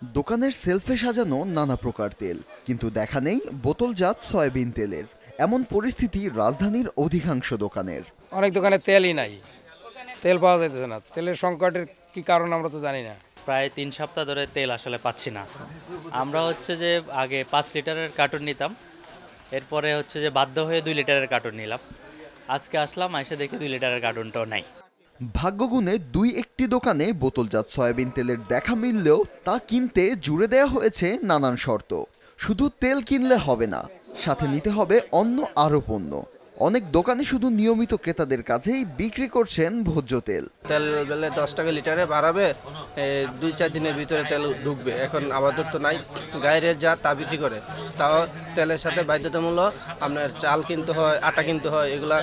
দোকানের সেলফে সাজানো নানা প্রকার তেল, কিন্তু দেখা নেই বোতলজাত সয়াবিন তেলের। এমন পরিস্থিতি রাজধানীর অধিকাংশ দোকানের। অনেক দোকানে তেলই নাই, তেল পাওয়া যাইতেছে না। তেলের সংকটের কি কারণ আমরা তো জানি না। প্রায় 3 সপ্তাহ ধরে তেল আসলে পাচ্ছি না। আমরা হচ্ছে যে আগে 5 লিটারের কার্টুন নিতাম, এরপরে হচ্ছে যে বাধ্য হয়ে 2 লিটারের কার্টুন নিলাম। আজকে আসলাম, এসে দেখি 2 লিটারের কার্টুনটাও নাই। ভাগ্যগুণে দুই একটি দোকানে বোতলজাত সয়াবিন তেলের দেখা মিললেও তা কিনতে জুড়ে দেওয়া হয়েছে নানান শর্ত। শুধু তেল কিনলে হবে না, সাথে নিতে হবে অন্য আরও পণ্য। অনেক দোকানে শুধু নিয়মিত ক্রেতাদের কাছেই বিক্রি করছেন ভোজ্য তেল। তেল বেলে 10 টাকা লিটারে বাড়াবে, 2-4 দিনের ভিতরে তেল ঢুকবে। এখন আপাতত নাই, গায়ের যা তা বিক্রি করে। তাও তেলের সাথে বাধ্যতামূলক আপনার চাল কিনতে হয়, আটা কিনতে হয়, এগুলা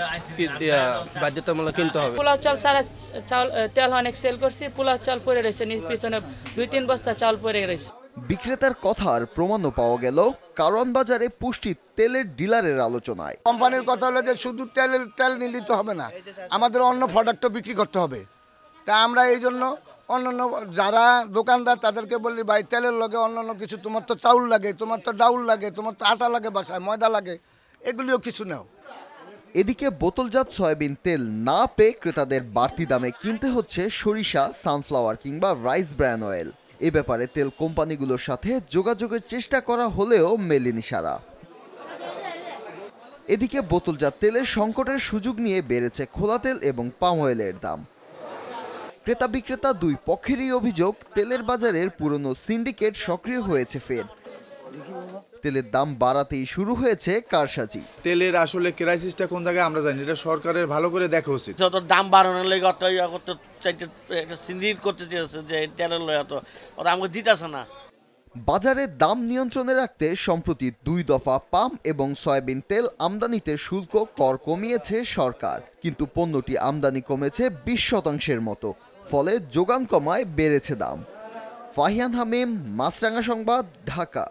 বাধ্যতামূলক কিনতে হবে। পোলাও চাল সারা চাল তেল অনেক সেল করছি, পোলাও চাল পরে রয়েছে, পিছনে 2-3 বস্তা চাল পরে রয়েছে। বিক্রেতার কথার প্রমাণও পাওয়া গেল কারওয়ান বাজারে পুষ্টি তেলের ডিলারের আলোচনায়। কোম্পানির কথা হলো যে শুধু তেল নিলে তো হবে না, আমাদের অন্য প্রোডাক্টও বিক্রি করতে হবে। তা আমরা এই জন্য অন্যান্য যারা দোকানদার তাদেরকে বলি, ভাই তেলের লগে অন্যান্য কিছু, তোমার তো চাউল লাগে, তোমার তো ডাউল লাগে, তোমার তো আটা লাগে, বাসায় ময়দা লাগে, এগুলিও কিছু নাও। এদিকে বোতলজাত সয়াবিন তেল না পেয়ে ক্রেতাদের বাড়তি দামে কিনতে হচ্ছে সরিষা, সানফ্লাওয়ার কিংবা রাইস ব্র্যান অয়েল। এ ব্যাপারে তেল কোম্পানিগুলোর সাথে যোগাযোগের চেষ্টা করা হলেও মেলেনি সাড়া। এদিকে বোতলজাত তেলের সংকটের সুযোগ নিয়ে বেড়েছে খোলা তেল এবং পাম অয়েলের দাম। ক্রেতা বিক্রেতা দুই পক্ষেরই অভিযোগ, তেলের বাজারের পুরনো সিন্ডিকেট সক্রিয় হয়েছে ফের। তেলের দাম বাড়াতেই শুরু হয়েছে কারসাজি। তেলের আসলে ক্রাইসিসটা কোন জায়গায় আমরা জানি, এটা সরকারের ভালো করে দেখা উচিত। যত দাম বাড়ানোর লেগে একটা সিন্ডিকেট করতে চেয়েছে যে তেলের লয়া তো ওরা আমাকে দিতেছে না। বাজারে দাম নিয়ন্ত্রণে রাখতে সম্প্রতি 2 দফা পাম এবং সয়াবিন তেল আমদানিতে শুল্ক কর কমিয়েছে সরকার, কিন্তু পণ্যটি আমদানি কমেছে 20% মতো, ফলে যোগান কমায় বেড়েছে দাম। ফাহিয়ান হামিম, মাছরাঙা সংবাদ, ঢাকা।